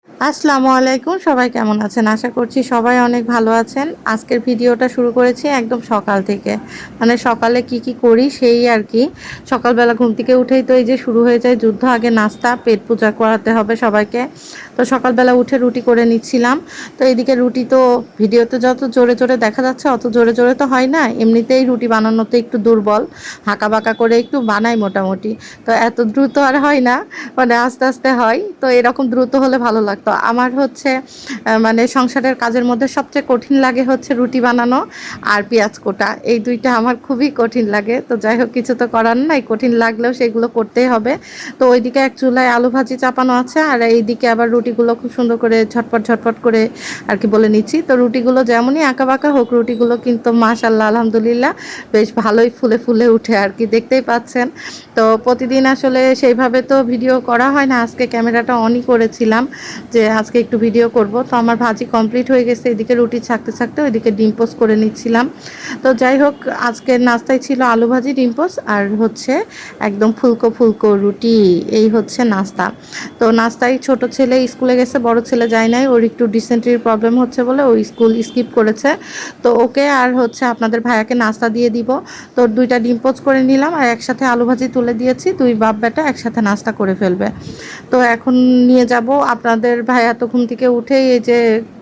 আসসালামু আলাইকুম, সবাই কেমন আছেন? আশা করছি সবাই অনেক ভালো আছেন। আজকের ভিডিওটা শুরু করেছি একদম সকাল থেকে। মানে সকালে কি করি সেই আর কি। সকালবেলা ঘুম থেকে উঠেই তো এই যে শুরু হয়ে যায় যুদ্ধ। আগে নাস্তা, পেট পূজা করাতে হবে সবাইকে। তো সকালবেলা উঠে রুটি করে নিচ্ছিলাম। তো এইদিকে রুটি তো ভিডিওতে যত জোরে দেখা যাচ্ছে অত জোরে তো হয় না। এমনিতেই রুটি বানানোতে একটু দুর্বল। হাঁকা-বাঁকা করে একটু বানাই মোটামুটি। তো এত দ্রুত আর হয় না। মানে আস্তে হয়। তো এরকম দ্রুত হলে ভালো লাগতো। আমার হচ্ছে মানে সংসারের কাজের মধ্যে সবচেয়ে কঠিন লাগে হচ্ছে রুটি বানানো আর পেঁয়াজ কোটা। এই ২ টা আমার খুবই কঠিন লাগে। তো যাই হোক, কিছু তো করার নাই। কঠিন লাগলেও সেগুলো করতেই হবে। তো ওইদিকে এক চুলায় আলু ভাজি চাপানো আছে আর এইদিকে আবার রুটিগুলো খুব সুন্দর করে ঝটপট করে আর কি বলে নিচ্ছি। তো রুটিগুলো যেমনই আঁকা-বাঁকা হোক, রুটিগুলো কিন্তু মাশাআল্লাহ আলহামদুলিল্লাহ বেশ ভালোই ফুলে উঠে আর কি, দেখতেই পাচ্ছেন। তো প্রতিদিন আসলে সেইভাবে তো ভিডিও করা হয় না। আজকে ক্যামেরাটা অনই করেছিলাম যে আজকে একটু ভিডিও করব। তো আমার ভাজি কমপ্লিট হয়ে গেছে। এদিকে রুটি ছাঁকতে ওইদিকে ডিম পোস্ট করে নিচ্ছিলাম। তো যাই হোক, আজকের নাস্তায় ছিল আলু ভাজি, ডিম পোস্ট আর হচ্ছে একদম ফুলকো রুটি। এই হচ্ছে নাস্তা। তো নাস্তায় ছোট ছেলে স্কুলে গেছে, বড় ছেলে যায় নাই। ওর একটু ডিসেন্ট্রির প্রবলেম হচ্ছে বলে ও স্কুল স্কিপ করেছে। তো ওকে আর হচ্ছে আপনাদের ভাইয়াকে নাস্তা দিয়ে দিব। তো ২টা ডিম পোচ করে নিলাম আর একসাথে আলু ভাজি তুলে দিয়েছি। ২ বাপ বেটা একসাথে নাস্তা করে ফেলবে। তো এখন নিয়ে যাব। আপনাদের ভাইয়া তো ঘুম থেকে উঠেই এই যে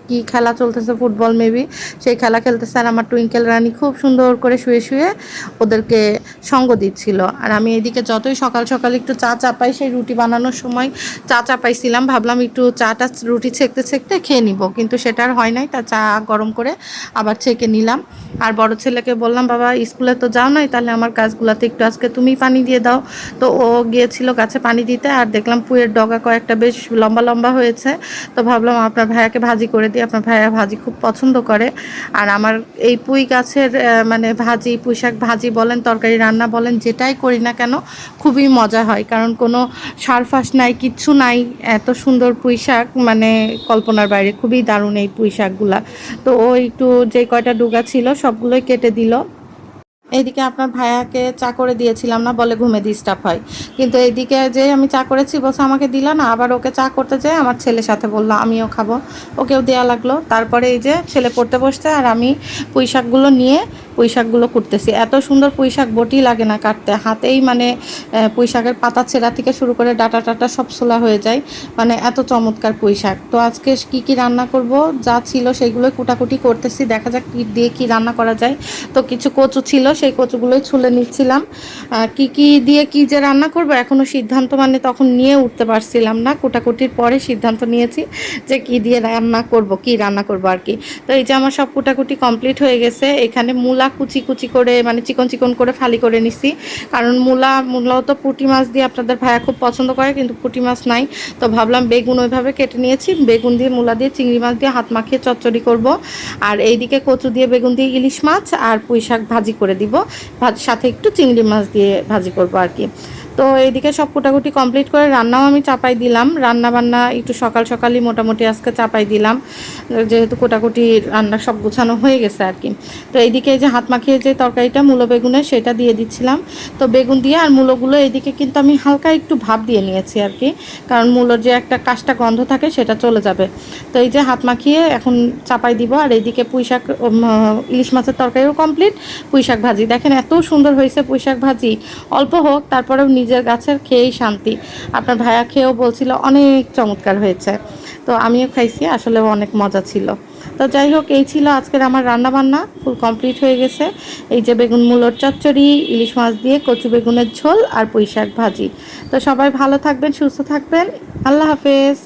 কি খেলা চলতেছে, ফুটবল মেবি, সেই খেলা খেলতেছে। আর আমার টুইঙ্কেল রানী খুব সুন্দর করে শুয়ে ওদেরকে সঙ্গ দিচ্ছিল। আর আমি এদিকে যতই সকাল একটু চা চাপাই, সেই রুটি বানানোর সময় চা চাপাইছিলাম। ভাবলাম একটু চাটা রুটি ছেঁকতে খেয়ে নিব, কিন্তু সেটা আর হয় নাই। তা চা গরম করে আবার ছেঁকে নিলাম। আর বড় ছেলেকে বললাম, বাবা স্কুলে তো যাও নাই, তাহলে আমার গাছগুলাতে একটু আজকে তুমি পানি দিয়ে দাও। তো ও গিয়েছিল গাছে পানি দিতে আর দেখলাম পুঁইয়ের ডগা কয়েকটা বেশ লম্বা হয়েছে। তো ভাবলাম আপনার ভাইয়াকে ভাজি করে দিই। আপনার ভাইয়া ভাজি খুব পছন্দ করে। আর আমার এই পুঁই গাছের মানে ভাজি, পুঁই শাক ভাজি বলেন, তরকারি রান্না বলেন, যেটাই করি না কেন খুবই মজা হয়। কারণ কোনো সার-ফাস নাই, কিচ্ছু নাই। এত সুন্দর পুঁই শাক, মানে কল্পনার বাইরে। খুবই দারুণ এই পুঁই শাকগুলা। তো ও একটু যে কয়টা ডুগা ছিল সবগুলোই কেটে দিল। এইদিকে আপনার ভাইয়াকে চা করে দিয়েছিলাম না, বলে ঘুমে ডিস্টার্ব হয়। কিন্তু এইদিকে যে আমি চা করেছি বলছে আমাকে দিলা না, আবার ওকে চা করতে যেয়ে আমার ছেলের সাথে বললো আমিও খাবো, ওকেও দেওয়া লাগলো। তারপরে এই যে ছেলে পড়তে বসছে আর আমি পুঁই শাকগুলো নিয়ে পুঁই শাকগুলো কুটতেছি। এত সুন্দর পুঁই শাক বটি লাগে না কাটতে, হাতেই মানে পুঁই শাকের পাতা ছেঁড়া থেকে শুরু করে ডাটা টাটা সব ছোলা হয়ে যায়। মানে এত চমৎকার পুঁই শাক। তো আজকে কি রান্না করব, যা ছিল সেগুলোই কুটাকুটি করতেছি, দেখা যাক কী দিয়ে কী রান্না করা যায়। তো কিছু কচু ছিল, সেই কচুগুলোই ছুলে নিচ্ছিলাম। কি দিয়ে কি যে রান্না করব এখনও সিদ্ধান্ত মানে তখন নিয়ে উঠতে পারছিলাম না। কুটাকুটির পরে সিদ্ধান্ত নিয়েছি যে কি দিয়ে রান্না করব, কি রান্না করব আর কি। তো এই যে আমার সব কুটাকুটি কমপ্লিট হয়ে গেছে। এখানে মূলা কুচি করে মানে চিকন করে ফালি করে নিছি। কারণ মূলত পুঁটি মাছ দিয়ে আপনাদের ভাইয়া খুব পছন্দ করে, কিন্তু পুঁটি মাছ নাই। তো ভাবলাম বেগুন ওইভাবে কেটে নিয়েছি, বেগুন দিয়ে, মূলা দিয়ে, চিংড়ি মাছ দিয়ে হাত মাখিয়ে চচ্চড়ি করব। আর এইদিকে কচু দিয়ে, বেগুন দিয়ে ইলিশ মাছ আর পুঁই শাক ভাজি করে দিব। সাথে একটু চিংড়ি মাছ দিয়ে ভাজি করব আর কি। তো এইদিকে সব কুটাকুটি কমপ্লিট করে রান্নাও আমি চাপাই দিলাম। রান্না একটু সকালই মোটামুটি আজকে চাপাই দিলাম, যেহেতু কুটাকুটি রান্না সব গুছানো হয়ে গেছে আর কি। তো এইদিকে এই যে হাত মাখিয়ে যে তরকারিটা মূলো বেগুনের, সেটা দিয়ে দিচ্ছিলাম। তো বেগুন দিয়ে আর মূলোগুলো এইদিকে কিন্তু আমি হালকা একটু ভাপ দিয়ে নিয়েছি আর কি, কারণ মূলোর যে একটা কাঁচটা গন্ধ থাকে সেটা চলে যাবে। তো এই যে হাত মাখিয়ে এখন চাপাই দিব। আর এইদিকে পুঁই শাক, ইলিশ মাছের তরকারিও কমপ্লিট। পুঁই শাক ভাজি দেখেন এত সুন্দর হয়েছে। পুঁই শাক ভাজি অল্প হোক, তারপরেও নিজের গাছের খেয়েই শান্তি। আপনার ভাইয়া খেয়েও বলছিল অনেক চমৎকার হয়েছে। তো আমিও খাইছি, আসলেও অনেক মজা ছিল। তো যাই হোক, এই ছিল আজকের আমার রান্নাবান্না, ফুল কমপ্লিট হয়ে গেছে। এই যে বেগুন মূলোর চচ্চড়ি, ইলিশ মাছ দিয়ে কচু বেগুনের ঝোল আর পুঁই শাক ভাজি। তো সবাই ভালো থাকবেন, সুস্থ থাকবেন। আল্লাহ হাফেজ।